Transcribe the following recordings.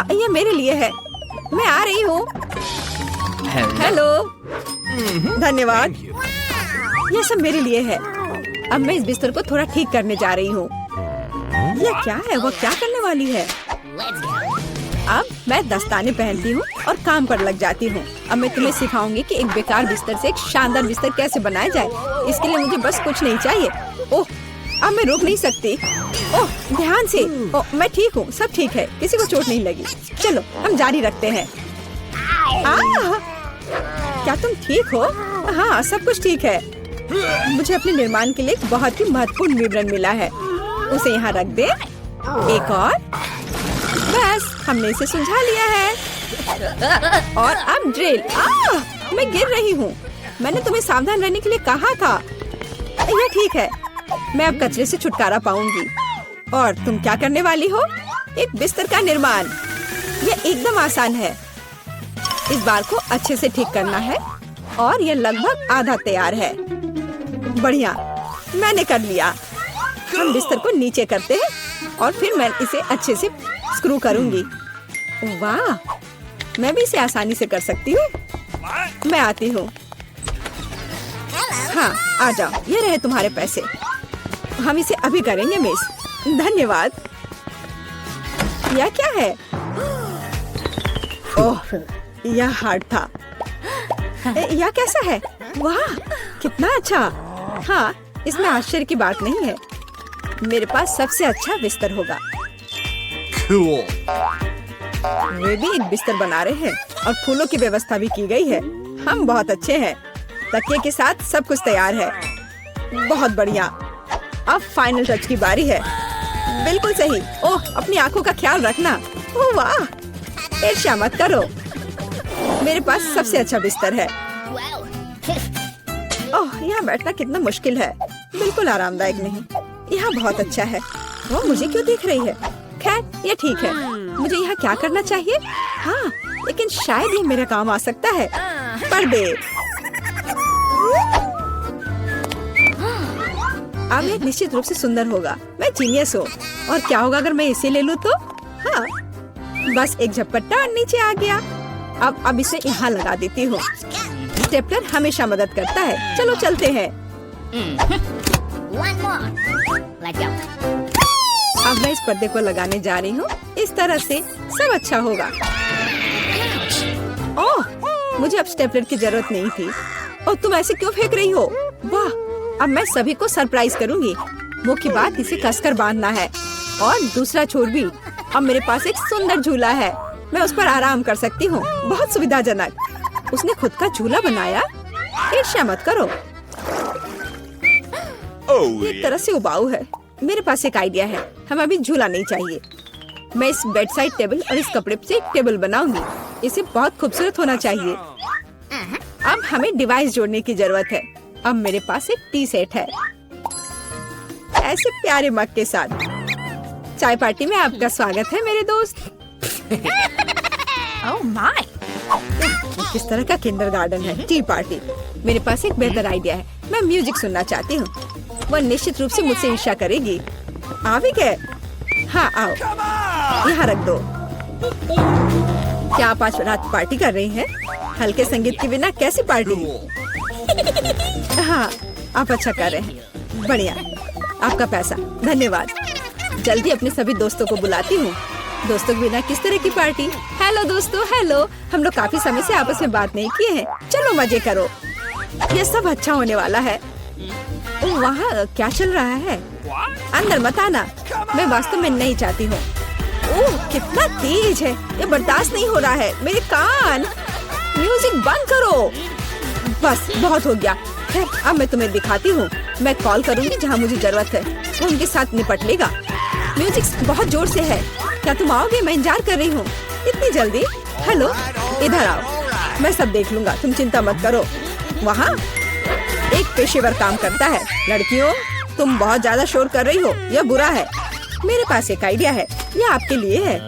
हाँ, ये मेरे लिए है। मैं आ रही हूँ। हेलो। धन्यवाद। ये सब मेरे लिए है। अब मैं इस बिस्तर को थोड़ा ठीक करने जा रही हूँ। ये क्या है? वो क्या करने वाली है? अब मैं दस्ताने पहनती हूँ और काम पर लग जाती हूँ। अब मैं तुम्हें सिखाऊंगी कि एक बेकार बिस्तर से एक शानदार बिस्तर कैसे बनाया जाए। इसके लिए मुझे बस कुछ नहीं चाहिए। ओह, अब मैं रुक नहीं सकती। ओह, ध्यान से। ओह, मैं ठीक हूँ, सब ठीक है, किसी को चोट नहीं लगी। चलो हम जारी रखते हैं। क्या तुम ठीक हो? हाँ, सब कुछ ठीक है। मुझे अपने निर्माण के लिए एक बहुत ही महत्वपूर्ण विवरण मिला है। उसे यहाँ रख दे। एक और। बस, हमने इसे सुलझा लिया है। और अब ड्रिल। मैं गिर रही हूँ। मैंने तुम्हें सावधान रहने के लिए कहा था। यह ठीक है। मैं अब कचरे से छुटकारा पाऊंगी। और तुम क्या करने वाली हो? एक बिस्तर का निर्माण। यह एकदम आसान है। इस बार को अच्छे से ठीक करना है और यह लगभग आधा तैयार है। बढ़िया, मैंने कर लिया। हम बिस्तर को नीचे करते हैं और फिर मैं इसे अच्छे से स्क्रू करूंगी। वाह, मैं भी इसे आसानी से कर सकती हूँ। मैं आती हूँ। हाँ, आ जाओ। ये रहे तुम्हारे पैसे। हम इसे अभी करेंगे मिस। धन्यवाद। यह क्या है? ओह, यह हार्ड था। यह कैसा है? वाह, कितना अच्छा। हाँ, इसमें आश्चर्य की बात नहीं है। मेरे पास सबसे अच्छा बिस्तर होगा। Cool. वे भी एक बिस्तर बना रहे हैं और फूलों की व्यवस्था भी की गई है। हम बहुत अच्छे हैं। तकिए के साथ सब कुछ तैयार है। बहुत बढ़िया। अब फाइनल टच की बारी है। बिल्कुल सही। ओह, अपनी आंखों का ख्याल रखना। ओह वाह, ईर्ष्या मत करो। मेरे पास सबसे अच्छा बिस्तर है। ओह, यहाँ बैठना कितना मुश्किल है। बिल्कुल आरामदायक नहीं। यहाँ बहुत अच्छा है। वो मुझे क्यों देख रही है? खैर, ये ठीक है। मुझे यहाँ क्या करना चाहिए? हाँ, लेकिन शायद ये मेरे काम आ सकता है। पर्दे। अब ये निश्चित रूप से सुंदर होगा। मैं जीनियस हूँ। और क्या होगा अगर मैं इसे ले लूँ तो? हाँ, बस एक झपट्टा और नीचे आ गया। अब इसे यहाँ लगा देती हूँ। स्टेपलर हमेशा मदद करता है। चलो चलते हैं। अब मैं इस पर्दे को लगाने जा रही हूँ। इस तरह से सब अच्छा होगा। ओह, मुझे अब स्टेपलर की जरूरत नहीं थी। और तुम ऐसे क्यों फेंक रही हो? वाह, अब मैं सभी को सरप्राइज करूँगी। मुख्य बात इसे कसकर बांधना है और दूसरा छोर भी। अब मेरे पास एक सुंदर झूला है। मैं उस पर आराम कर सकती हूँ। बहुत सुविधाजनक। उसने खुद का झूला बनाया। ईर्ष्या मत करो। एक तरह से उबाऊ है। मेरे पास एक आइडिया है। हमें अभी झूला नहीं चाहिए। मैं इस बेड साइड टेबल और इस कपड़े से एक टेबल बनाऊंगी। इसे बहुत खूबसूरत होना चाहिए। अब हमें डिवाइस जोड़ने की जरूरत है। अब मेरे पास एक टी सेट है, ऐसे प्यारे मग के साथ। चाय पार्टी में आपका स्वागत है मेरे दोस्त। Oh my! किस तरह का किंडरगार्टन है? T party. मेरे पास एक बेहतर आइडिया है। मैं म्यूजिक सुनना चाहती हूँ। वह निश्चित रूप से मुझसे ईर्ष्या करेगी। आ भी गए? हाँ, आओ, यहाँ रख दो। क्या आप आज रात पार्टी कर रही हैं? हल्के संगीत के बिना कैसी पार्टी? हाँ, आप अच्छा कर रहे हैं। बढ़िया, आपका पैसा। धन्यवाद। जल्दी अपने सभी दोस्तों को बुलाती हूँ। दोस्तों के बिना किस तरह की पार्टी? हेलो दोस्तों, हेलो। हम लोग काफी समय से आपस में बात नहीं किए हैं। चलो मजे करो। ये सब अच्छा होने वाला है। ओह, वहाँ क्या चल रहा है? अंदर मत आना। मैं वास्तव में नहीं चाहती हूँ। ओह, कितना तेज है। ये बर्दाश्त नहीं हो रहा है। मेरे कान। म्यूजिक बंद करो। बस, बहुत हो गया। खैर, अब मैं तुम्हें दिखाती हूँ। मैं कॉल करूँगी जहाँ मुझे जरूरत है। वो उनके साथ निपट लेगा। म्यूजिक बहुत जोर से है। क्या तुम आओगे? मैं इंतजार कर रही हूँ। इतनी जल्दी? हेलो, इधर आओ। मैं सब देख लूंगा, तुम चिंता मत करो। वहाँ एक पेशेवर काम करता है। लड़कियों, तुम बहुत ज्यादा शोर कर रही हो। यह बुरा है। मेरे पास एक आइडिया है। यह आपके लिए है।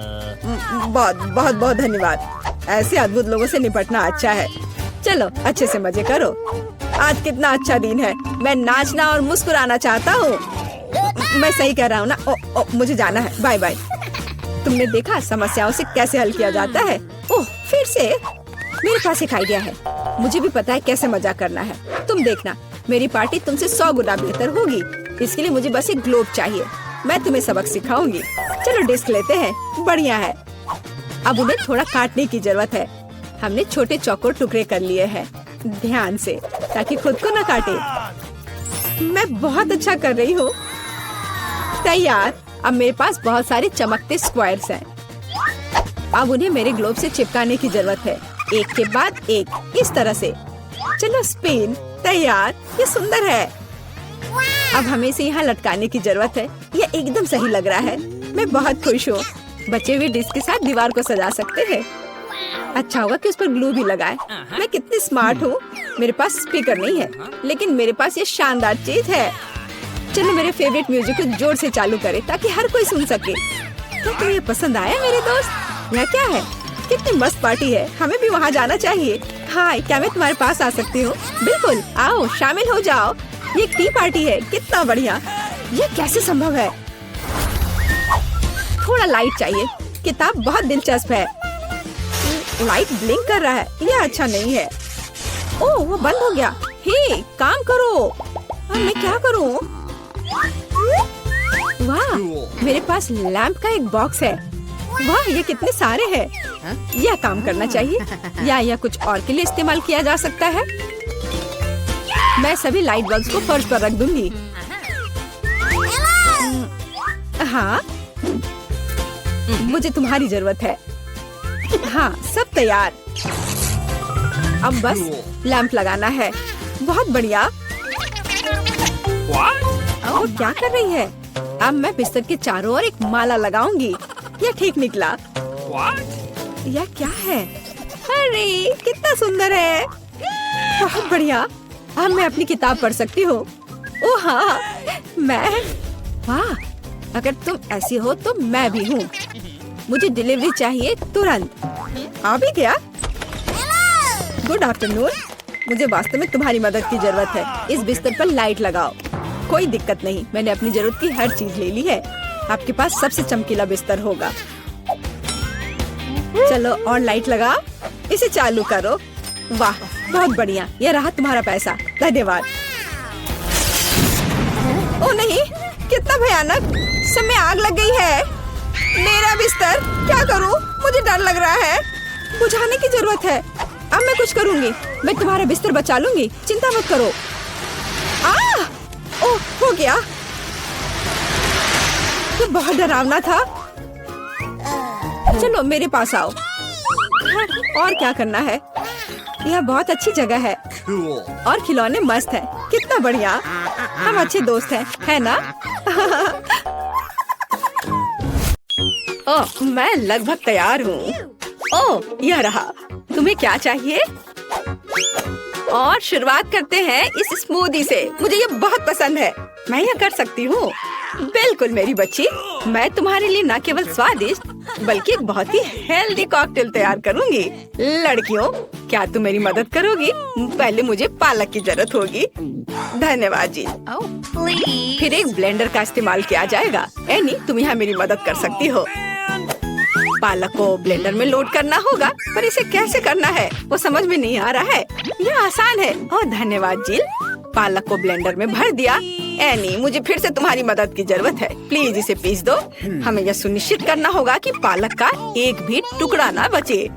बहुत बहुत बहुत धन्यवाद। ऐसे अद्भुत लोगों से निपटना अच्छा है। चलो अच्छे से मजे करो। आज कितना अच्छा दिन है। मैं नाचना और मुस्कुराना चाहता हूँ। मैं सही कह रहा हूँ ना? मुझे जाना है। Bye bye. तुमने देखा समस्याओं से कैसे हल किया जाता है? ओह, फिर से मेरे पास एक आइडिया है। मुझे भी पता है कैसे मजा करना है। तुम देखना, मेरी पार्टी तुमसे 100 गुना बेहतर होगी। इसके लिए मुझे बस एक ग्लोब चाहिए। मैं तुम्हें सबक सिखाऊंगी। चलो डिस्क लेते हैं। बढ़िया है। अब उन्हें थोड़ा काटने की जरूरत है। हमने छोटे चौकोर टुकड़े कर लिए हैं, ध्यान से, ताकि खुद को न काटे। मैं बहुत अच्छा कर रही हूँ। तैयार। अब मेरे पास बहुत सारे चमकते स्क्वायर्स हैं। अब उन्हें मेरे ग्लोब से चिपकाने की जरूरत है, एक के बाद एक, इस तरह से। चलो स्पिन। तैयार। ये सुंदर है। अब हमें इसे यहाँ लटकाने की जरूरत है। ये एकदम सही लग रहा है। मैं बहुत खुश हूँ। बचे हुए डिस्क के साथ दीवार को सजा सकते हैं। अच्छा होगा कि उस पर ग्लू भी लगाए। मैं कितनी स्मार्ट हूँ। मेरे पास स्पीकर नहीं है, लेकिन मेरे पास ये शानदार चीज है। चलो मेरे फेवरेट म्यूजिक को जोर से चालू करें ताकि हर कोई सुन सके। क्या तुम्हें ये पसंद आया मेरे दोस्त? यह क्या है? कितनी मस्त पार्टी है। हमें भी वहाँ जाना चाहिए। हाय, क्या मैं तुम्हारे पास आ सकती हूँ? बिल्कुल, आओ शामिल हो जाओ। ये एक टी पार्टी है। कितना बढ़िया। ये कैसे संभव है? थोड़ा लाइट चाहिए। किताब बहुत दिलचस्प है। लाइट ब्लिंक कर रहा है। यह अच्छा नहीं है। ओह, वो बंद हो गया। हे, काम करो। अब मैं क्या करूँ? वाह, मेरे पास लैंप का एक बॉक्स है। वाह, ये कितने सारे हैं। यह काम करना चाहिए या कुछ और के लिए इस्तेमाल किया जा सकता है। मैं सभी लाइट बल्ब्स को फर्श पर रख दूंगी। हाँ, मुझे तुम्हारी जरूरत है। हाँ, सब तैयार। अब बस लैंप लगाना है। बहुत बढ़िया। वो क्या कर रही है? अब मैं बिस्तर के चारों ओर एक माला लगाऊंगी। यह ठीक निकला। यह क्या है? अरे, कितना सुंदर है। बहुत बढ़िया। अब मैं अपनी किताब पढ़ सकती हूँ। ओह हाँ, मैं। वाह, अगर तुम ऐसी हो तो मैं भी हूँ। मुझे डिलीवरी चाहिए तुरंत। आ भी गया। Good afternoon. मुझे वास्तव में तुम्हारी मदद की जरूरत है। इस बिस्तर पर लाइट लगाओ। कोई दिक्कत नहीं, मैंने अपनी जरूरत की हर चीज ले ली है। आपके पास सबसे चमकीला बिस्तर होगा। चलो और लाइट लगाओ। इसे चालू करो। वाह, बहुत बढ़िया। यह रहा तुम्हारा पैसा। धन्यवाद। ओ नहीं, कितना भयानक। सब में आग लग गई है। मेरा बिस्तर, क्या करूं? मुझे डर लग रहा है। बुझाने की जरूरत है। अब मैं कुछ करूंगी। मैं तुम्हारा बिस्तर बचा लूंगी। चिंता मत करो। ओह, हो गया। ये बहुत डरावना था। चलो मेरे पास आओ। और क्या करना है? यह बहुत अच्छी जगह है। Cool. और खिलौने मस्त हैं। कितना बढ़िया। हम अच्छे दोस्त हैं, है ना? ओह, मैं लगभग तैयार हूँ। ओह, यह रहा। तुम्हें क्या चाहिए? और शुरुआत करते हैं इस स्मूदी से। मुझे ये बहुत पसंद है। मैं यह कर सकती हूँ। बिल्कुल मेरी बच्ची। मैं तुम्हारे लिए न केवल स्वादिष्ट बल्कि एक बहुत ही हेल्दी कॉकटेल तैयार करूँगी। लड़कियों, क्या तुम मेरी मदद करोगी? पहले मुझे पालक की जरूरत होगी। धन्यवाद जी। फिर एक ब्लेंडर का इस्तेमाल किया जाएगा। एनी, तुम यहाँ मेरी मदद कर सकती हो। पालक को ब्लेंडर में लोड करना होगा, पर इसे कैसे करना है वो समझ में नहीं आ रहा है। यह आसान है। ओह धन्यवाद जिल। पालक को ब्लेंडर में भर दिया। एनी, मुझे फिर से तुम्हारी मदद की जरूरत है। प्लीज इसे पीस दो। हमें यह सुनिश्चित करना होगा कि पालक का एक भी टुकड़ा ना बचे।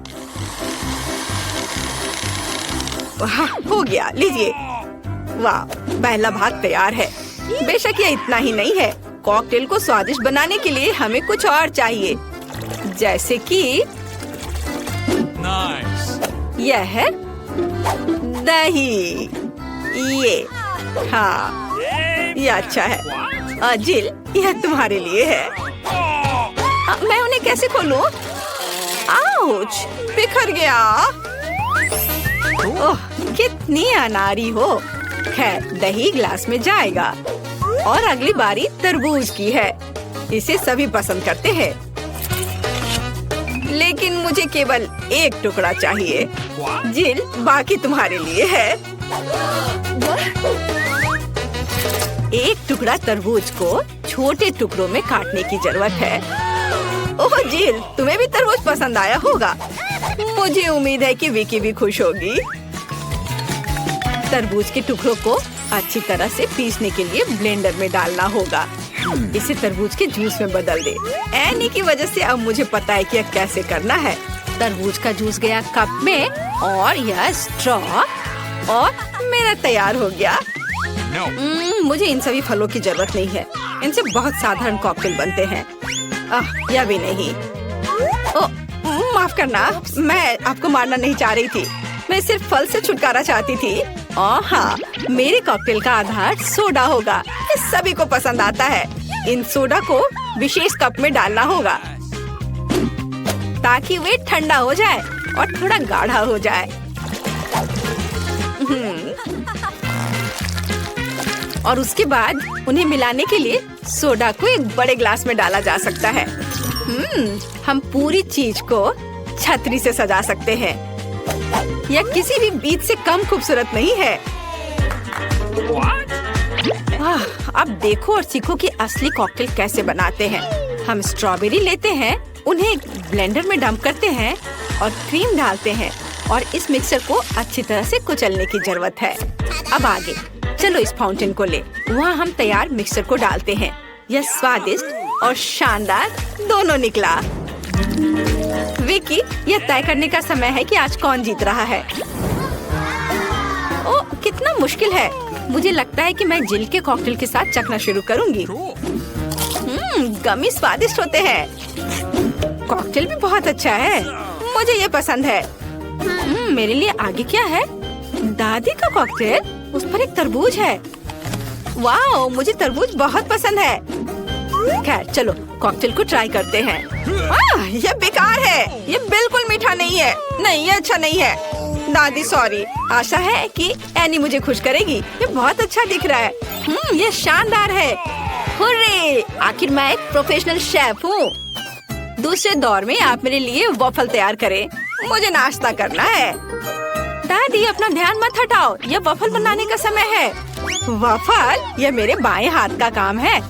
वाह, हो गया। लीजिए। वाह, पहला भाग तैयार है। बेशक यह इतना ही नहीं है। कॉकटेल को स्वादिष्ट बनाने के लिए हमें कुछ और चाहिए, जैसे कि Nice. यह है दही। ये, हाँ, ये अच्छा है। जिल, यह तुम्हारे लिए है। मैं उन्हें कैसे खोलूं? आउच, बिखर गया। ओह, कितनी अनारी हो। खैर, दही ग्लास में जाएगा। और अगली बारी तरबूज की है। इसे सभी पसंद करते हैं, लेकिन मुझे केवल एक टुकड़ा चाहिए। जिल, बाकी तुम्हारे लिए है। एक टुकड़ा तरबूज को छोटे टुकड़ों में काटने की जरूरत है। ओह जिल, तुम्हें भी तरबूज पसंद आया होगा। मुझे उम्मीद है कि विकी भी खुश होगी। तरबूज के टुकड़ों को अच्छी तरह से पीसने के लिए ब्लेंडर में डालना होगा। इसे तरबूज के जूस में बदल दे। एनी की वजह से अब मुझे पता है कि यह कैसे करना है। तरबूज का जूस गया कप में और यह स्ट्रॉ और मेरा तैयार हो गया। मुझे इन सभी फलों की जरूरत नहीं है। इनसे बहुत साधारण कॉकटेल बनते हैं। यह भी नहीं। माफ करना, मैं आपको मारना नहीं चाह रही थी। मैं सिर्फ फल से छुटकारा चाहती थी। हाँ, मेरे कॉकटेल का आधार सोडा होगा। ये सभी को पसंद आता है। इन सोडा को विशेष कप में डालना होगा ताकि वे ठंडा हो जाए और थोड़ा गाढ़ा हो जाए। और उसके बाद उन्हें मिलाने के लिए सोडा को एक बड़े ग्लास में डाला जा सकता है। हम पूरी चीज को छतरी से सजा सकते हैं। यह किसी भी बीज से कम खूबसूरत नहीं है। अब देखो और सीखो कि असली कॉकटेल कैसे बनाते हैं। हम स्ट्रॉबेरी लेते हैं, उन्हें ब्लेंडर में डंप करते हैं और क्रीम डालते हैं और इस मिक्सर को अच्छी तरह से कुचलने की जरूरत है। अब आगे चलो इस फाउंटेन को ले। वहाँ हम तैयार मिक्सर को डालते हैं। यह स्वादिष्ट और शानदार दोनों निकला। विकी, यह तय करने का समय है कि आज कौन जीत रहा है। ओह, कितना मुश्किल है। मुझे लगता है कि मैं जिल के कॉकटेल के साथ चखना शुरू करूंगी। गमी स्वादिष्ट होते हैं। कॉकटेल भी बहुत अच्छा है। मुझे ये पसंद है। मेरे लिए आगे क्या है? दादी का कॉकटेल, उस पर एक तरबूज है। वाह, मुझे तरबूज बहुत पसंद है। खैर चलो कॉकटेल को ट्राई करते हैं। यह बेकार है। यह बिल्कुल मीठा नहीं है। नहीं, ये अच्छा नहीं है। दादी सॉरी। आशा है कि एनी मुझे खुश करेगी। ये बहुत अच्छा दिख रहा है। ये शानदार है। हुर्रे! आखिर मैं एक प्रोफेशनल शेफ हूँ। दूसरे दौर में आप मेरे लिए वॉफल तैयार करें। मुझे नाश्ता करना है। दादी अपना ध्यान मत हटाओ। यह वॉफल बनाने का समय है। वॉफल? यह मेरे बाएं हाथ का काम है,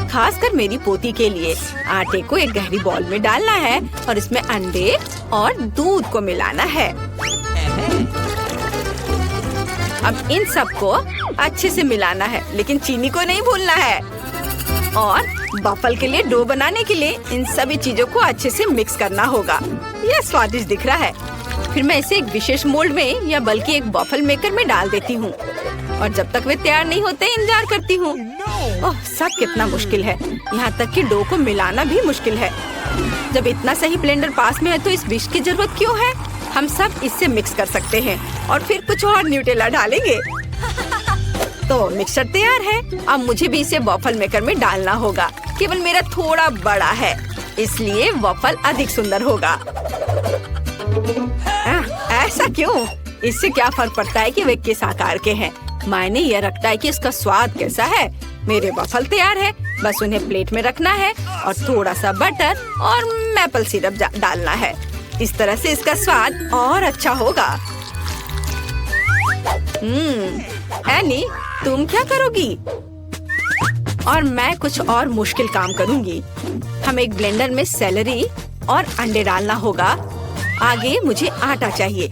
खासकर मेरी पोती के लिए। आटे को एक गहरी बॉल में डालना है और इसमें अंडे और दूध को मिलाना है। अब इन सबको अच्छे से मिलाना है, लेकिन चीनी को नहीं भूलना है। और वॉफल के लिए डो बनाने के लिए इन सभी चीजों को अच्छे से मिक्स करना होगा। यह स्वादिष्ट दिख रहा है। फिर मैं इसे एक विशेष मोल्ड में या बल्कि एक वॉफल मेकर में डाल देती हूँ और जब तक वे तैयार नहीं होते इंतजार करती हूँ। ओह, सब कितना मुश्किल है। यहाँ तक कि डो को मिलाना भी मुश्किल है। जब इतना सही ब्लेंडर पास में है तो इस विश की जरूरत क्यों है? हम सब इससे मिक्स कर सकते हैं और फिर कुछ और न्यूटेला डालेंगे। तो मिक्सचर तैयार है। अब मुझे भी इसे वॉफल मेकर में डालना होगा। केवल मेरा थोड़ा बड़ा है, इसलिए वॉफल अधिक सुंदर होगा। ऐसा क्यों? इससे क्या फर्क पड़ता है कि वे किस आकार के हैं? मायने यह रखता है कि इसका स्वाद कैसा है। मेरे वॉफल तैयार है, बस उन्हें प्लेट में रखना है और थोड़ा सा बटर और मैपल सिरप डालना है। इस तरह से इसका स्वाद और अच्छा होगा। एनी, तुम क्या करोगी? और मैं कुछ और मुश्किल काम करूंगी। हम एक ब्लेंडर में सेलरी और अंडे डालना होगा। आगे मुझे आटा चाहिए।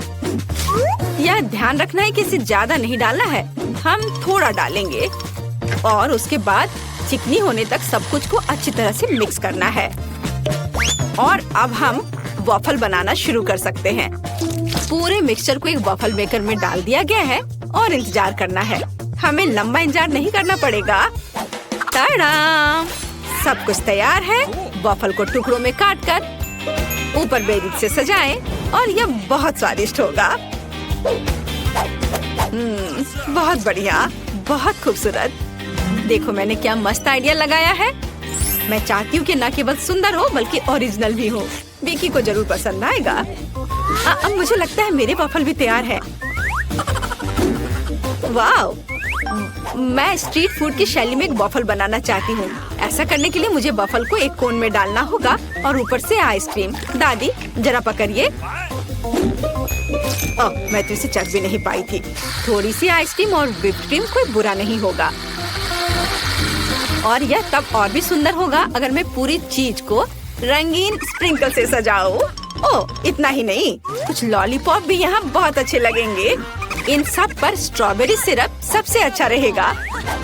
यह ध्यान रखना है कि इसे ज्यादा नहीं डालना है। हम थोड़ा डालेंगे और उसके बाद चिकनी होने तक सब कुछ को अच्छी तरह से मिक्स करना है। और अब हम वॉफल बनाना शुरू कर सकते हैं। पूरे मिक्सचर को एक वॉफल मेकर में डाल दिया गया है और इंतजार करना है। हमें लंबा इंतजार नहीं करना पड़ेगा। टाडा! सब कुछ तैयार है। वॉफल को टुकड़ों में काटकर ऊपर बेरीज से सजाएं और यह बहुत स्वादिष्ट होगा। बहुत बढ़िया, बहुत खूबसूरत। देखो मैंने क्या मस्त आइडिया लगाया है। मैं चाहती हूँ कि न केवल सुंदर हो बल्कि ओरिजिनल भी हो। विकी को जरूर पसंद आएगा। अब मुझे लगता है मेरे वॉफल भी तैयार है। वाह! मैं स्ट्रीट फूड की शैली में एक वॉफल बनाना चाहती हूँ। ऐसा करने के लिए मुझे वॉफल को एक कोन में डालना होगा और ऊपर से आइसक्रीम। दादी जरा पकड़िए। मैं तो इसे चख भी नहीं पाई थी। थोड़ी सी आइसक्रीम और व्हिप्ड क्रीम कोई बुरा नहीं होगा। और यह तब और भी सुंदर होगा अगर मैं पूरी चीज को रंगीन स्प्रिंकल से सजाओ। ओह, इतना ही नहीं, कुछ लॉलीपॉप भी यहाँ बहुत अच्छे लगेंगे। इन सब पर स्ट्रॉबेरी सिरप सबसे अच्छा रहेगा।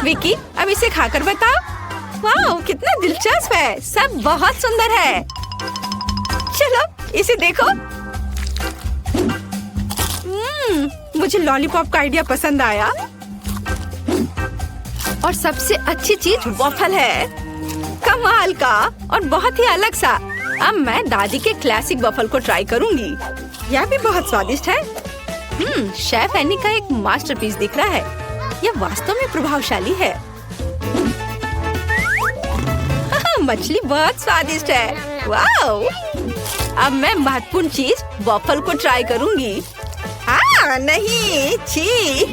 विकी, अब इसे खाकर बताओ। वाह, कितना दिलचस्प है, सब बहुत सुंदर है। चलो इसे देखो। मुझे लॉलीपॉप का आइडिया पसंद आया। और सबसे अच्छी चीज वॉफल है, कमाल का और बहुत ही अलग सा। अब मैं दादी के क्लासिक वॉफल को ट्राई करूंगी। यह भी बहुत स्वादिष्ट है। शेफ एनी का एक मास्टरपीस दिख रहा है। यह वास्तव में प्रभावशाली है। मछली बहुत स्वादिष्ट है। वाओ! अब मैं महत्वपूर्ण चीज वॉफल को ट्राई करूंगी। नहीं, छी,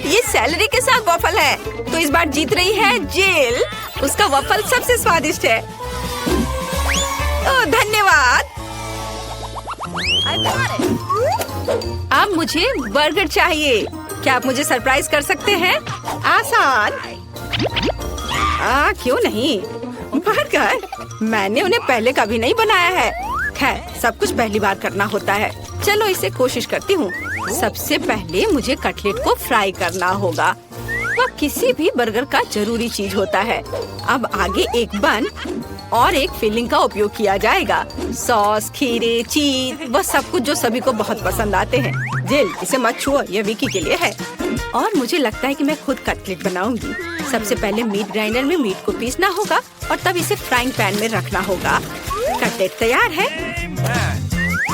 ये सैलरी के साथ वॉफल है, तो इस बार जीत रही है जिल। उसका वॉफल सबसे स्वादिष्ट है। ओह, धन्यवाद। अब मुझे बर्गर चाहिए। क्या आप मुझे सरप्राइज कर सकते हैं? आसान। क्यों नहीं? बर्गर? मैंने उन्हें पहले कभी नहीं बनाया है। खैर, सब कुछ पहली बार करना होता है। चलो इसे कोशिश करती हूँ। सबसे पहले मुझे कटलेट को फ्राई करना होगा। वह किसी भी बर्गर का जरूरी चीज होता है। अब आगे एक बन और एक फिलिंग का उपयोग किया जाएगा। सॉस, खीरे, चीज, वह सब कुछ जो सभी को बहुत पसंद आते हैं। जिल, इसे मत छुओ, यह विकी के लिए है। और मुझे लगता है कि मैं खुद कटलेट बनाऊंगी। सबसे पहले मीट ग्राइंडर में मीट को पीसना होगा और तब इसे फ्राइंग पैन में रखना होगा। कटलेट तैयार है।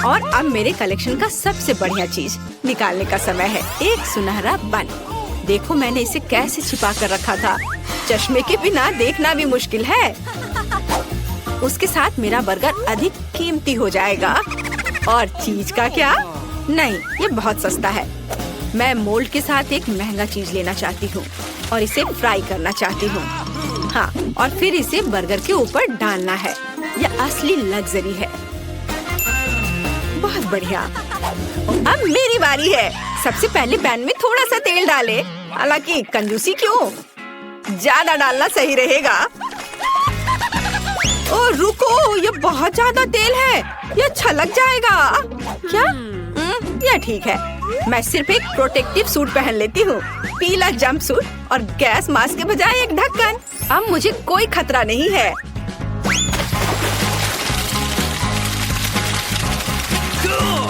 और अब मेरे कलेक्शन का सबसे बढ़िया चीज निकालने का समय है। एक सुनहरा बन। देखो मैंने इसे कैसे छिपा कर रखा था। चश्मे के बिना देखना भी मुश्किल है। उसके साथ मेरा बर्गर अधिक कीमती हो जाएगा। और चीज का क्या? नहीं, ये बहुत सस्ता है। मैं मोल्ड के साथ एक महंगा चीज लेना चाहती हूँ और इसे फ्राई करना चाहती हूँ। हाँ, और फिर इसे बर्गर के ऊपर डालना है। यह असली लग्जरी है। बहुत बढ़िया। अब मेरी बारी है। सबसे पहले पैन में थोड़ा सा तेल डाले। हालांकि कंजूसी क्यों? ज्यादा डालना सही रहेगा। ओह रुको, ये बहुत ज्यादा तेल है। ये छलक जाएगा। क्या? यह ठीक है। मैं सिर्फ एक प्रोटेक्टिव सूट पहन लेती हूँ। पीला जंप सूट और गैस मास्क के बजाय एक ढक्कन। अब मुझे कोई खतरा नहीं है।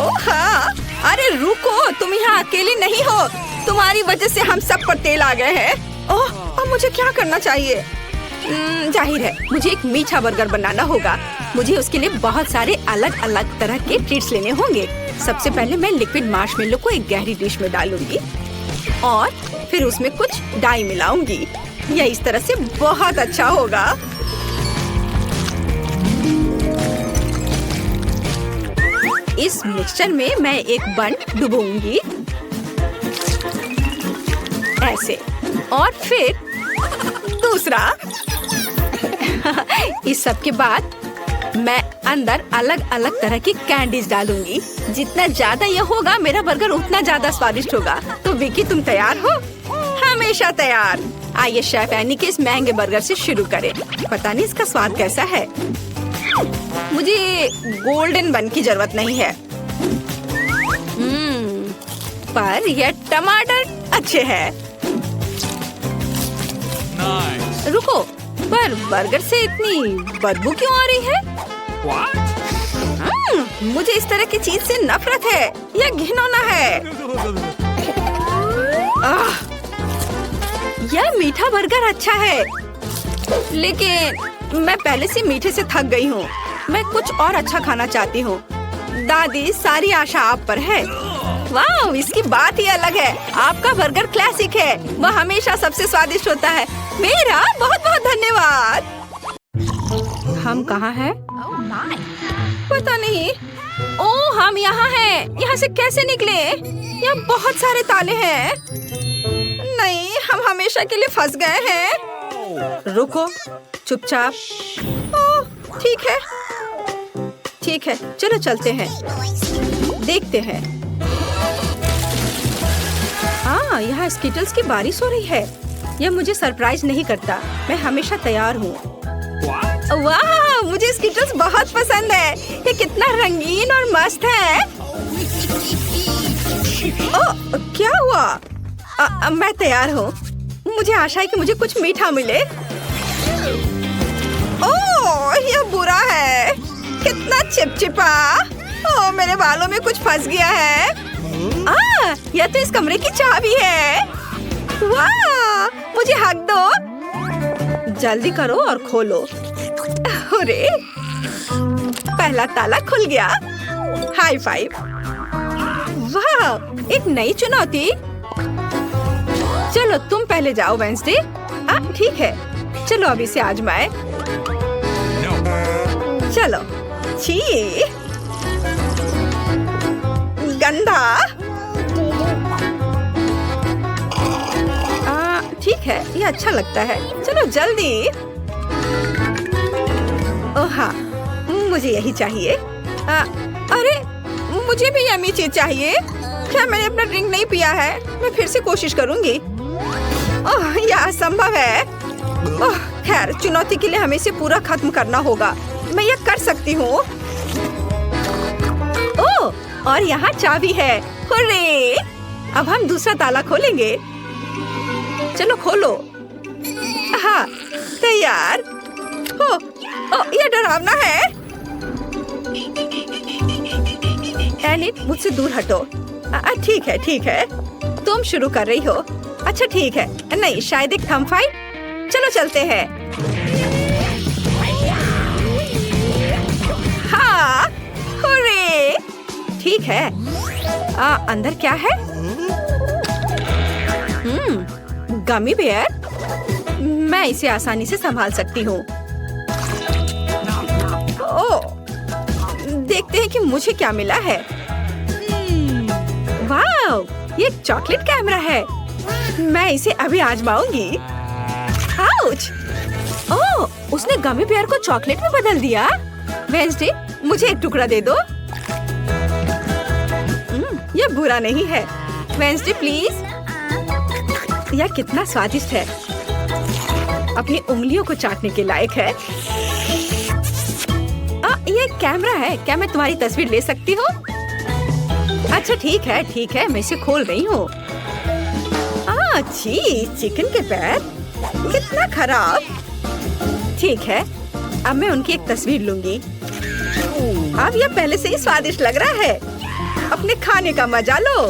ओह हाँ, अरे रुको, तुम यहाँ अकेली नहीं हो। तुम्हारी वजह से हम सब पर तेल आ गए हैं। ओह, अब मुझे क्या करना चाहिए? जाहिर है, मुझे एक मीठा बर्गर बनाना होगा। मुझे उसके लिए बहुत सारे अलग अलग तरह के ट्रीट्स लेने होंगे। सबसे पहले मैं लिक्विड मार्शमेलो को एक गहरी डिश में डालूंगी और फिर उसमें कुछ डाई मिलाऊंगी। यह इस तरह से बहुत अच्छा होगा। इस मिक्सचर में मैं एक बन डुबोऊंगी ऐसे, और फिर दूसरा। इस सब के बाद मैं अंदर अलग अलग तरह की कैंडीज डालूंगी। जितना ज्यादा यह होगा मेरा बर्गर उतना ज्यादा स्वादिष्ट होगा। तो विकी, तुम तैयार हो? हमेशा तैयार। आइए शेफ एनी के इस महंगे बर्गर से शुरू करें। पता नहीं इसका स्वाद कैसा है। मुझे गोल्डन बन की जरूरत नहीं है। पर यह टमाटर अच्छे हैं। Nice. रुको, पर बर्गर से इतनी बदबू क्यों आ रही है? मुझे इस तरह की चीज से नफरत है। यह घिनौना है। यह मीठा बर्गर अच्छा है, लेकिन मैं पहले से मीठे से थक गई हूँ। मैं कुछ और अच्छा खाना चाहती हूँ। दादी, सारी आशा आप पर है। वाह, इसकी बात ही अलग है। आपका बर्गर क्लासिक है। वह हमेशा सबसे स्वादिष्ट होता है। मेरा बहुत बहुत धन्यवाद। हम कहाँ हैं? पता नहीं। ओह, हम यहाँ हैं। यहाँ से कैसे निकले? यहाँ बहुत सारे ताले हैं। नहीं, हम हमेशा के लिए फंस गए हैं। रुको, चुपचाप। ओह, ठीक है, ठीक है, चलो चलते हैं, देखते हैं। हाँ, यहाँ स्किटल्स की बारिश हो रही है। यह मुझे सरप्राइज नहीं करता। मैं हमेशा तैयार हूँ। वाह, मुझे स्किटल्स बहुत पसंद है। रंगीन और मस्त है। ओह, क्या हुआ? मैं तैयार हूँ। मुझे आशा है कि मुझे कुछ मीठा मिले। ओह, यह बुरा है। कितना चिपचिपा। ओह, मेरे बालों में कुछ फंस गया है। यह तो इस कमरे की चाबी है। वाह, मुझे हक दो। जल्दी करो और खोलो। अरे, पहला ताला खुल गया। High five. वाह, एक नई चुनौती। चलो तुम पहले जाओ वेंसडे। ठीक है, चलो अब इसे आजमाए। चलो। छी, गंदा। ठीक है, ये अच्छा लगता है। चलो जल्दी। ओह हाँ, मुझे यही चाहिए। अरे, मुझे भी यम्मी चीज चाहिए। क्या मैंने अपना ड्रिंक नहीं पिया है? मैं फिर से कोशिश करूंगी। ओह, यह असंभव है। ओह, खैर, चुनौती के लिए हमें इसे पूरा खत्म करना होगा। मैं यह कर सकती हूँ। ओह, और यहाँ चाबी है। हुर्रे! अब हम दूसरा ताला खोलेंगे। चलो खोलो। हाँ, तैयार। ओह, यह डरावना है। एनिट, मुझसे दूर हटो। ठीक है, ठीक है। तुम शुरू कर रही हो। अच्छा ठीक है। नहीं, शायद एक थंब फाइट। चलो चलते हैं। हाँ, हुर्रे! ठीक है। अंदर क्या है? Gummy bear. मैं इसे आसानी से संभाल सकती हूँ। ओह, देखते हैं कि मुझे क्या मिला है। वाह, ये एक चॉकलेट कैमरा है। मैं इसे अभी आजमाऊंगी। आउच! ओह, उसने गमी बेयर को चॉकलेट में बदल दिया। वेंसडे, मुझे एक टुकड़ा दे दो। यह बुरा नहीं है। Wednesday please. यह कितना स्वादिष्ट है। अपनी उंगलियों को चाटने के लायक है। ये कैमरा है। क्या मैं तुम्हारी तस्वीर ले सकती हूँ? अच्छा ठीक है, ठीक है, मैं इसे खोल रही हूँ। छी, चिकन के पैर, कितना खराब। ठीक है, अब मैं उनकी एक तस्वीर लूंगी। अब यह पहले से ही स्वादिष्ट लग रहा है। अपने खाने का मजा लो।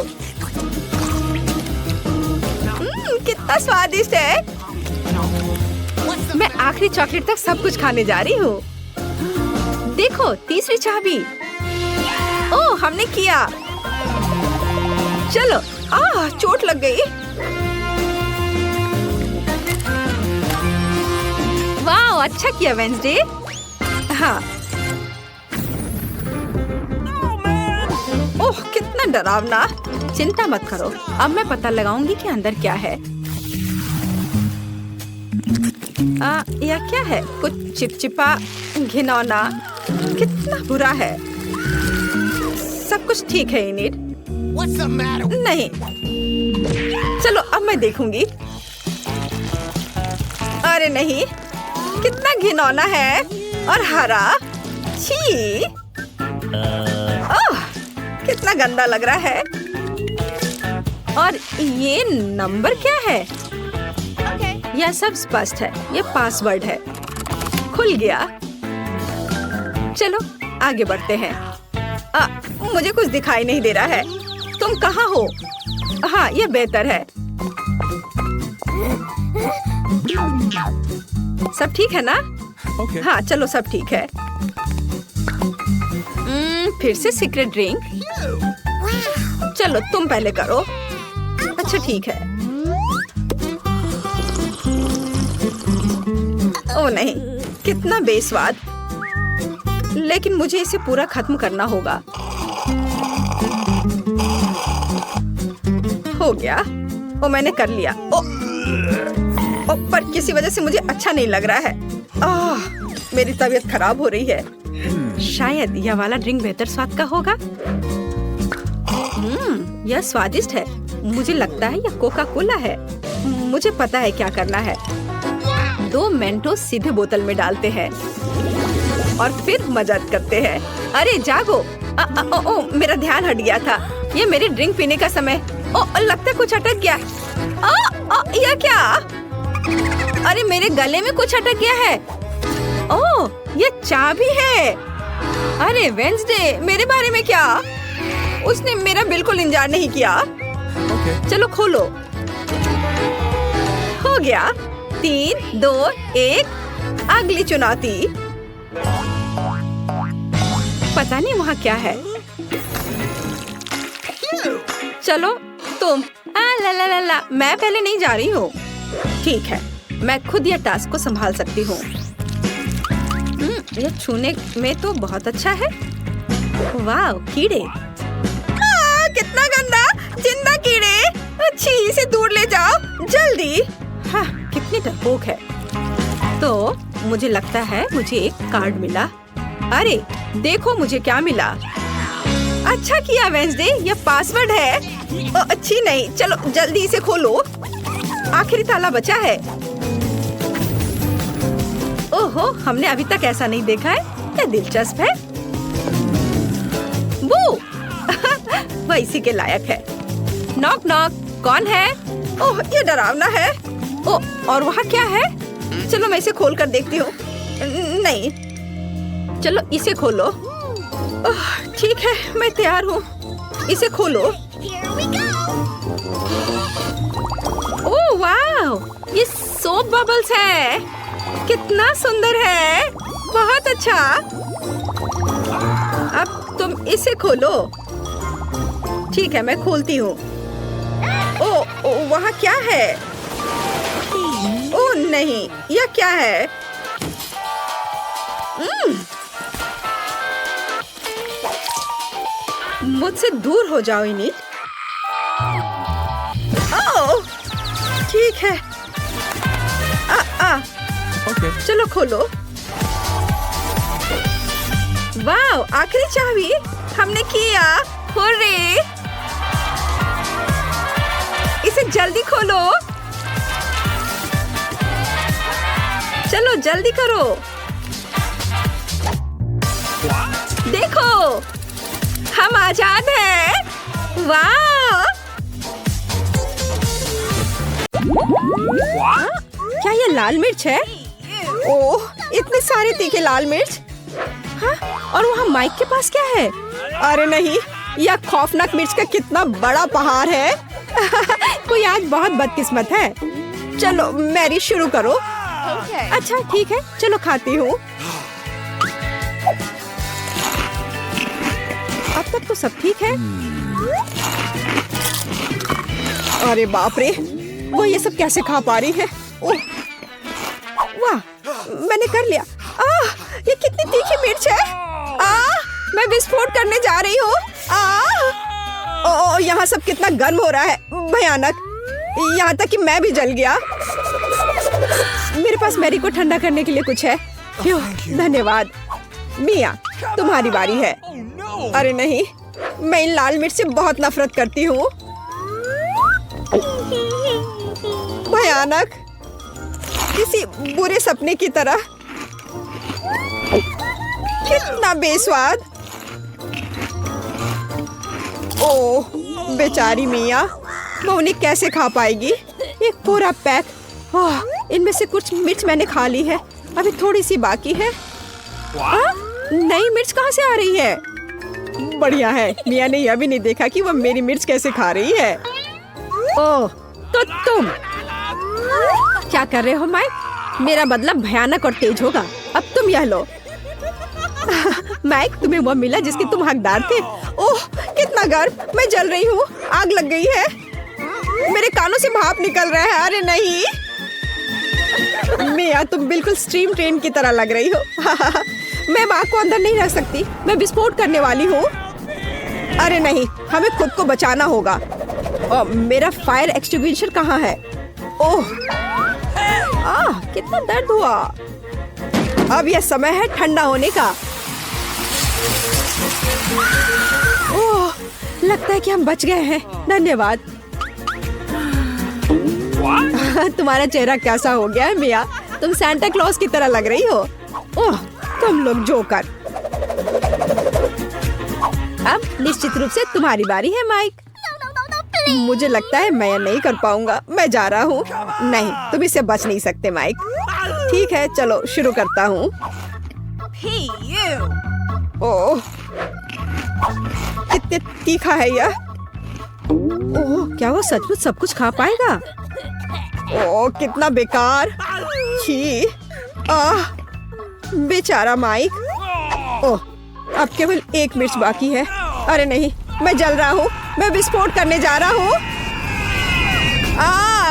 कितना स्वादिष्ट है। मैं आखिरी चॉकलेट तक सब कुछ खाने जा रही हूँ। देखो, तीसरी चाबी। ओह, हमने किया। चलो। चोट लग गई। वाह, अच्छा किया वेंसडे। हाँ। ओह, कितना डरावना। चिंता मत करो, अब मैं पता लगाऊंगी कि अंदर क्या है। यह क्या है? कुछ चिपचिपा, घिनौना। कितना बुरा है। सब कुछ ठीक है इनिट। नहीं, चलो अब मैं देखूंगी। अरे नहीं, कितना घिनौना है और हरा। छी! ओह, कितना गंदा लग रहा है। और ये नंबर क्या है? यह सब स्पष्ट है। यह पासवर्ड है। खुल गया। चलो आगे बढ़ते हैं। मुझे कुछ दिखाई नहीं दे रहा है। तुम कहाँ हो? हाँ, यह बेहतर है। सब ठीक है ना? Okay. हाँ, चलो सब ठीक है। फिर से सीक्रेट ड्रिंक। चलो तुम पहले करो। अच्छा ठीक है। ओह नहीं, कितना बेस्वाद। लेकिन मुझे इसे पूरा खत्म करना होगा। हो गया। ओ, मैंने कर लिया। पर किसी वजह से मुझे अच्छा नहीं लग रहा है। मेरी तबीयत खराब हो रही है। शायद यह वाला ड्रिंक बेहतर स्वाद का होगा। यह स्वादिष्ट है। मुझे लगता है यह कोका कोला है। मुझे पता है क्या करना है। 2 मेंटोस सीधे बोतल में डालते हैं। और फिर मजाक करते हैं। अरे जागो। ओ, मेरा ध्यान हट गया था। ये मेरी ड्रिंक पीने का समय। लगता है कुछ अटक गया। यह क्या? अरे मेरे गले में कुछ अटक गया है। ओह, ये चाबी है। अरे वेंसडे, मेरे बारे में क्या? उसने मेरा बिल्कुल इंतजार नहीं किया। चलो खोलो। हो गया। 3, 2, 1। अगली चुनौती। पता नहीं वहाँ क्या है। चलो तुम। ला ला ला ला, मैं पहले नहीं जा रही हूँ। ठीक है, मैं खुद यह टास्क को संभाल सकती हूँ। यह छूने में तो बहुत अच्छा है। वाह, कीड़े। कितना गंदा, जिंदा कीड़े। अच्छी, इसे दूर ले जाओ जल्दी। हाँ, कितनी डरपोक है। तो मुझे लगता है मुझे एक कार्ड मिला। अरे देखो मुझे क्या मिला। अच्छा किया वेंसडे, यह पासवर्ड है। अच्छी नहीं, चलो जल्दी इसे खोलो। आखिरी ताला बचा है। ओहो, हमने अभी तक ऐसा नहीं देखा है। क्या दिलचस्प है। वो वह इसी के लायक है। नॉक नॉक, कौन है? ओह, ये डरावना है। ओह, और वहाँ क्या है? चलो मैं इसे खोल कर देखती हूँ। नहीं, चलो इसे खोलो। ओह, ठीक है, मैं तैयार हूँ। इसे खोलो। ओह वाह, ये सोप बबल्स है। कितना सुंदर है, बहुत अच्छा। अब तुम इसे खोलो। ठीक है, मैं खोलती हूँ। ओ, वहाँ क्या है? ओह नहीं, यह क्या है? मुझसे दूर हो जाओ इनिट। ओह, ठीक है। Okay. चलो खोलो। वाह, आखिरी चाबी हमने किया। हुर्रे! इसे जल्दी खोलो। चलो जल्दी करो। देखो, हम आजाद हैं। वाह! क्या ये लाल मिर्च है? ओह, इतने सारे तीखे लाल मिर्च। हाँ? और वहाँ माइक के पास क्या है? अरे नहीं, यह खौफनाक मिर्च का कितना बड़ा पहाड़ है। कोई आज बहुत बदकिस्मत है। चलो मैरी शुरू करो। अच्छा ठीक है, चलो खाती हूँ। अब तक तो सब ठीक है। अरे बाप रे, वो ये सब कैसे खा पा रही है? ओह, वाह, मैंने कर लिया। ये कितनी तीखी मिर्च है। मैं विस्फोट करने जा रही हूँ। यहाँ सब कितना गर्म हो रहा है, भयानक। यहाँ तक कि मैं भी जल गया। मेरे पास मैरी को ठंडा करने के लिए कुछ है? क्यों? धन्यवाद। मिया, तुम्हारी बारी है। अरे नहीं, मैं इन लाल मिर्च से बहुत नफरत करती हूँ। भयानक, किसी बुरे सपने की तरह। कितना बेस्वाद। ओह, बेचारी मिया, वो उन्हें कैसे खा पाएगी? एक पूरा पैक। ओह, इनमें से कुछ मिर्च मैंने खा ली है, अभी थोड़ी सी बाकी है। नई मिर्च कहाँ से आ रही है? बढ़िया है, मिया ने यह भी नहीं देखा कि वो मेरी मिर्च कैसे खा रही है। ओह, तो तुम क्या कर रहे हो माइक? मेरा बदला भयानक और तेज होगा। अब तुम यह लो। माइक, तुम्हें वो मिला जिसके तुम हकदार थे। ओह, कितना गर्म, मैं जल रही हूँ। आग लग गई है, मेरे कानों से भाप निकल रहा है। अरे नहीं मिया, तुम बिल्कुल स्ट्रीम ट्रेन की तरह लग रही हो। मैं आग को अंदर नहीं रख सकती, मैं विस्फोट करने वाली हूँ। अरे नहीं, हमें खुद को बचाना होगा। मेरा फायर एक्सटिंग्विशर कहाँ है? ओह, कितना दर्द हुआ। अब यह समय है ठंडा होने का। ओह, लगता है कि हम बच गए हैं। धन्यवाद। तुम्हारा चेहरा कैसा हो गया है मिया? तुम सांता क्लॉज की तरह लग रही हो। ओह, तुम लोग जोकर। अब निश्चित रूप से तुम्हारी बारी है माइक। मुझे लगता है मैं नहीं कर पाऊंगा। मैं जा रहा हूँ। नहीं, तुम इससे बच नहीं सकते माइक। ठीक है, चलो शुरू करता हूँ। ओह, कितने तीखा है यह। ओह, क्या वो सचमुच सब कुछ खा पाएगा? ओह, कितना बेकार। छी, बेचारा माइक। ओह, अब केवल एक मिर्च बाकी है। अरे नहीं, मैं जल रहा हूँ। मैं विस्फोट करने जा रहा हूँ।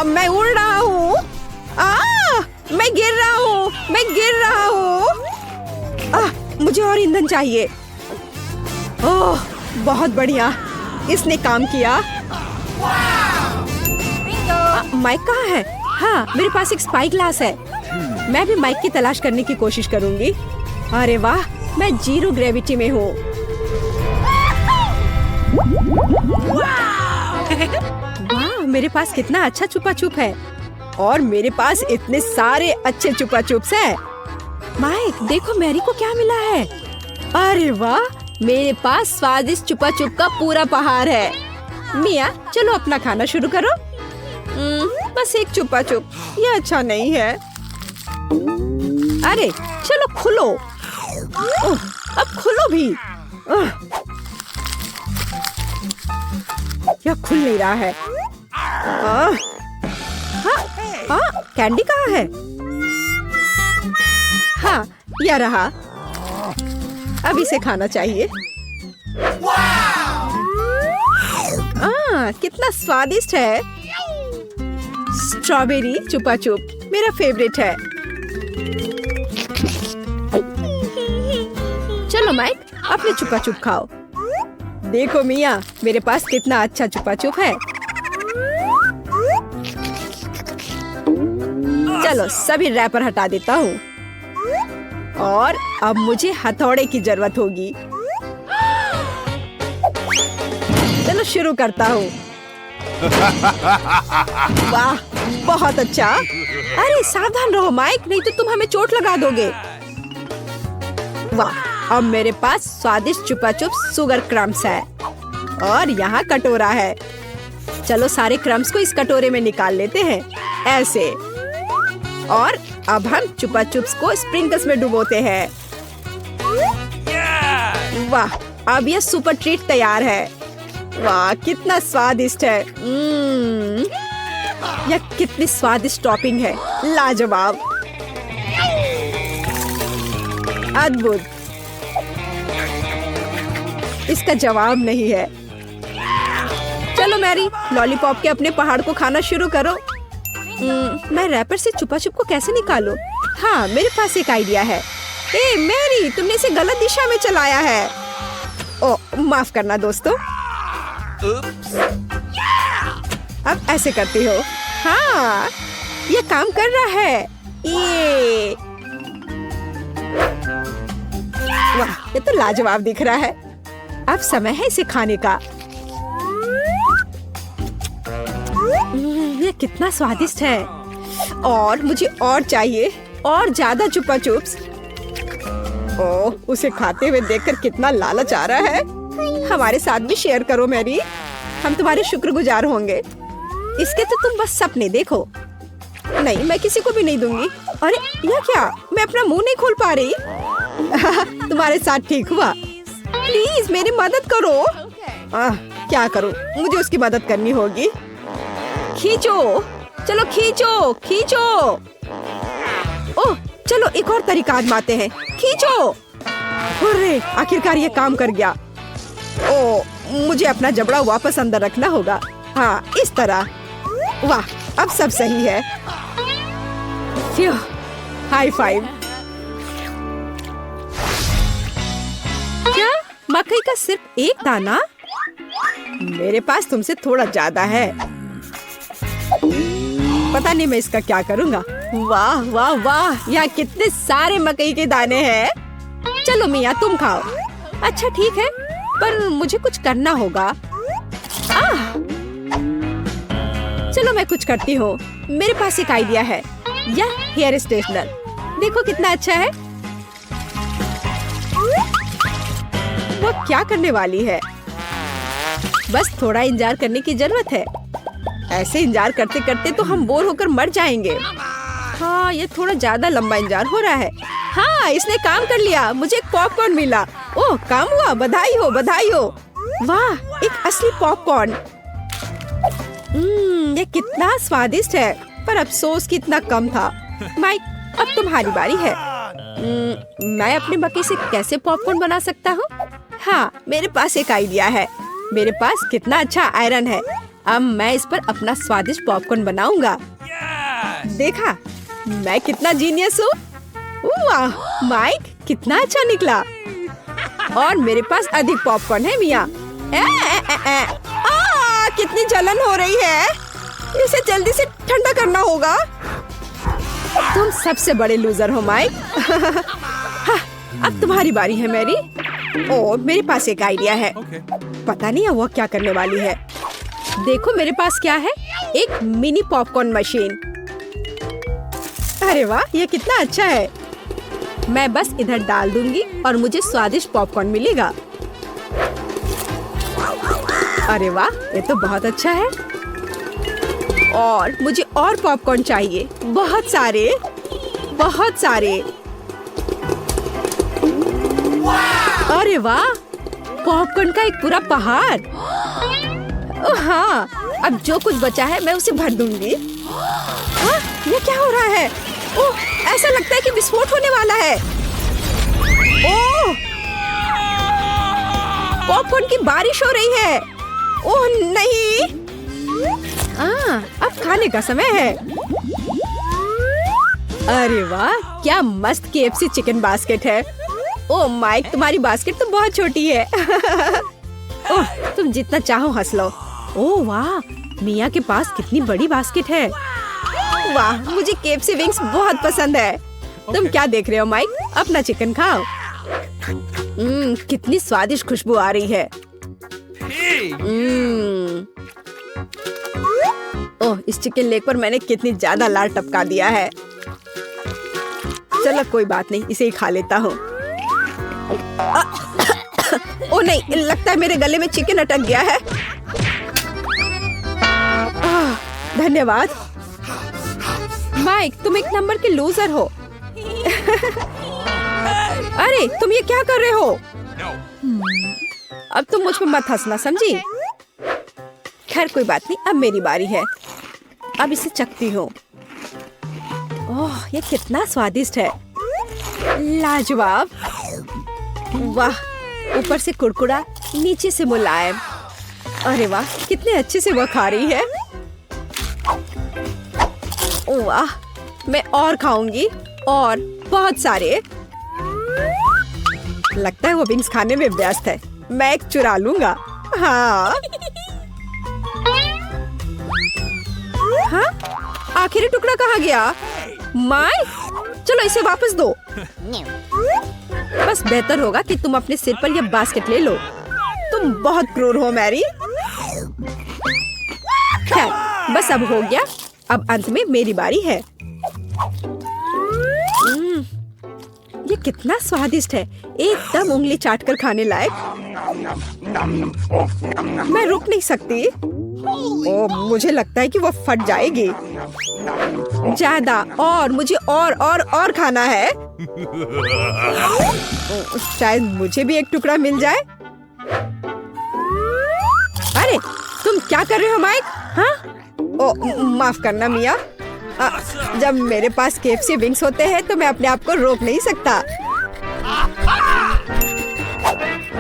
मैं उड़ रहा हूँ। मैं गिर रहा हूँ। मैं गिर रहा हूँ। मुझे और ईंधन चाहिए। ओह, बहुत बढ़िया, इसने काम किया। माइक कहाँ है? हाँ, मेरे पास एक स्पाई ग्लास है। मैं भी माइक की तलाश करने की कोशिश करूंगी। अरे वाह, मैं 0 ग्रेविटी में हूँ। वाह, मेरे पास कितना अच्छा छुपा छुप है। और मेरे पास इतने सारे अच्छे छुपा छुप्स है। माइक, देखो मैरी को क्या मिला है। अरे वाह, मेरे पास स्वादिष्ट छुपा छुप का पूरा पहाड़ है। मिया, चलो अपना खाना शुरू करो। बस एक छुपा छुप, ये अच्छा नहीं है। अरे चलो खुलो। अब खुलो भी। यह खुल नहीं रहा है। कैंडी कहाँ है? हाँ, यह रहा। अब इसे खाना चाहिए। कितना स्वादिष्ट है। स्ट्रॉबेरी चुपा चुप मेरा फेवरेट है। चलो माइक, अपने छुपा छुप खाओ। देखो मिया, मेरे पास कितना अच्छा छुपा छुप है। चलो सभी रैपर हटा देता हूँ। और अब मुझे हथौड़े की जरूरत होगी। चलो शुरू करता हूँ। वाह, बहुत अच्छा। अरे सावधान रहो माइक, नहीं तो तुम हमें चोट लगा दोगे। वाह, अब मेरे पास स्वादिष्ट छुपा छुप शुगर क्रम्स है। और यहाँ कटोरा है। चलो सारे क्रम्स को इस कटोरे में निकाल लेते हैं, ऐसे। और अब हम छुपा चुप्स को स्प्रिंकल्स में डुबोते हैं। वाह, अब यह सुपर ट्रीट तैयार है। वाह, कितना स्वादिष्ट है। यह कितनी स्वादिष्ट टॉपिंग है, लाजवाब, अद्भुत। इसका जवाब नहीं है। चलो मैरी, लॉलीपॉप के अपने पहाड़ को खाना शुरू करो। मैं रैपर से छुपा छुप को कैसे निकालूं? हाँ, मेरे पास एक आइडिया है। ए मैरी, तुमने इसे गलत दिशा में चलाया है। ओह, माफ करना दोस्तों। अब ऐसे करती हो। हाँ, ये काम कर रहा है। ये वाह, ये तो लाजवाब दिख रहा है। अब समय है इसे खाने का। ये कितना स्वादिष्ट है। और मुझे और चाहिए, और ज्यादा छुपा चुप्स। ओह, उसे खाते हुए देखकर कितना लालच आ रहा है। हमारे साथ भी शेयर करो मैरी, हम तुम्हारे शुक्रगुजार होंगे। इसके तो तुम बस सपने देखो। नहीं, मैं किसी को भी नहीं दूंगी। अरे यह क्या, मैं अपना मुंह नहीं खोल पा रही। तुम्हारे साथ ठीक हुआ। प्लीज मेरी मदद करो। क्या करूं, मुझे उसकी मदद करनी होगी। खींचो, चलो खींचो खींचो। ओह, चलो एक और तरीका आजमाते हैं। खींचो। अरे आखिरकार ये काम कर गया। ओह, मुझे अपना जबड़ा वापस अंदर रखना होगा। हाँ, इस तरह। वाह, अब सब सही है। High five. क्या मकई का सिर्फ एक दाना? मेरे पास तुमसे थोड़ा ज्यादा है। पता नहीं मैं इसका क्या करूँगा। वाह वाह वाह, यहाँ कितने सारे मकई के दाने हैं। चलो मिया, तुम खाओ। अच्छा ठीक है, पर मुझे कुछ करना होगा। चलो मैं कुछ करती हूँ। मेरे पास एक आइडिया है। यह हेयर स्ट्रेटनर देखो कितना अच्छा है। वह क्या करने वाली है? बस थोड़ा इंतजार करने की जरूरत है। ऐसे इंतजार करते करते तो हम बोर होकर मर जाएंगे। हाँ, ये थोड़ा ज्यादा लंबा इंतजार हो रहा है। हाँ, इसने काम कर लिया, मुझे एक पॉपकॉर्न मिला। ओह, काम हुआ, बधाई हो, बधाई हो। वाह, एक असली पॉपकॉर्न। ये कितना स्वादिष्ट है, पर अफसोस कि इतना कम था। माइक, अब तुम्हारी बारी है। मैं अपने बकी से कैसे पॉपकॉर्न बना सकता हूँ? हाँ, मेरे पास एक आइडिया है। मेरे पास कितना अच्छा आयरन है। अब मैं इस पर अपना स्वादिष्ट पॉपकॉर्न बनाऊंगा। देखा, मैं कितना जीनियस हूँ। वाह माइक, कितना अच्छा निकला। और मेरे पास अधिक पॉपकॉर्न है मिया। कितनी जलन हो रही है। इसे जल्दी से ठंडा करना होगा। तुम सबसे बड़े लूजर हो माइक। हाँ, अब तुम्हारी बारी है मैरी। ओ, मेरे पास एक आइडिया है। पता नहीं है वो क्या करने वाली है। देखो मेरे पास क्या है, एक मिनी पॉपकॉर्न मशीन। अरे वाह, ये कितना अच्छा है। मैं बस इधर डाल दूंगी और मुझे स्वादिष्ट पॉपकॉर्न मिलेगा। अरे वाह, ये तो बहुत अच्छा है। और मुझे और पॉपकॉर्न चाहिए, बहुत सारे, बहुत सारे। अरे वाह, पॉपकॉर्न का एक पूरा पहाड़। ओह हाँ, अब जो कुछ बचा है मैं उसे भर दूंगी। हाँ, ये क्या हो रहा है? ओह, ऐसा लगता है कि विस्फोट होने वाला है। ओह, पॉपकॉर्न की बारिश हो रही है। ओह नहीं। अब खाने का समय है। अरे वाह, क्या मस्त KFC चिकन बास्केट है। ओह माइक, तुम्हारी बास्केट तो बहुत छोटी है। ओह, तुम जितना चाहो हंस लो। ओह वाह, मिया के पास कितनी बड़ी बास्केट है। वाह, मुझे KFC विंग्स बहुत पसंद है। तुम क्या देख रहे हो माइक? अपना चिकन खाओ। कितनी स्वादिष्ट खुशबू आ रही है। ओह, इस चिकन लेग पर मैंने कितनी ज्यादा लाल टपका दिया है। चलो कोई बात नहीं, इसे ही खा लेता हूँ। ओह नहीं, लगता है मेरे गले में चिकन अटक गया है। धन्यवाद माइक, तुम एक नंबर के लूजर हो। अरे तुम ये क्या कर रहे हो? अब तुम मुझ पर मत हंसना, समझी? खैर कोई बात नहीं, अब मेरी बारी है। अब इसे चखती हूँ। ओह, ये कितना स्वादिष्ट है, लाजवाब। वाह, ऊपर से कुरकुरा, नीचे से मुलायम। अरे वाह, कितने अच्छे से वह खा रही है। वाह, मैं और खाऊंगी, और बहुत सारे। लगता है वो विंग्स खाने में व्यस्त है। मैं एक चुरा लूंगा। हाँ, हाँ? आखिरी टुकड़ा कहाँ गया? माय, चलो इसे वापस दो। बस बेहतर होगा कि तुम अपने सिर पर यह बास्केट ले लो। तुम बहुत क्रूर हो मैरी। खैर, बस अब हो गया। अब अंत में मेरी बारी है। ये कितना स्वादिष्ट है, एकदम उंगली चाटकर खाने लायक। मैं रुक नहीं सकती। ओह, मुझे लगता है कि वो फट जाएगी। ज्यादा, और मुझे और खाना है। शायद मुझे भी एक टुकड़ा मिल जाए। अरे तुम क्या कर रहे हो माइक? हाँ? ओह, माफ करना मिया। जब मेरे पास KFC विंग्स होते हैं तो मैं अपने आप को रोक नहीं सकता।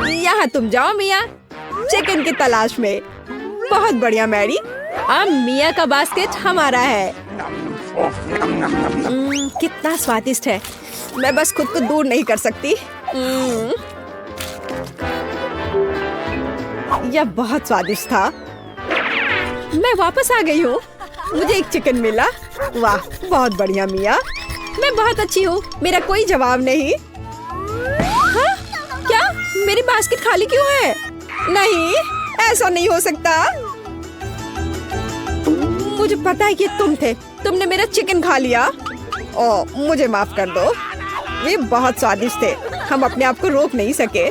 यहाँ तुम जाओ मिया, चिकन की तलाश में। बहुत बढ़िया मैरी, अब मिया का बास्केट हमारा है। कितना स्वादिष्ट है, मैं बस खुद को दूर नहीं कर सकती। यह बहुत स्वादिष्ट था। मैं वापस आ गई हूँ, मुझे एक चिकन मिला। वाह, बहुत बढ़िया मिया, मैं बहुत अच्छी हूँ, मेरा कोई जवाब नहीं। हाँ? क्या मेरी बास्केट खाली क्यों है? नहीं, ऐसा नहीं हो सकता। मुझे पता है कि तुम थे, तुमने मेरा चिकन खा लिया। ओह, मुझे माफ कर दो, वे बहुत स्वादिष्ट थे, हम अपने आप को रोक नहीं सके।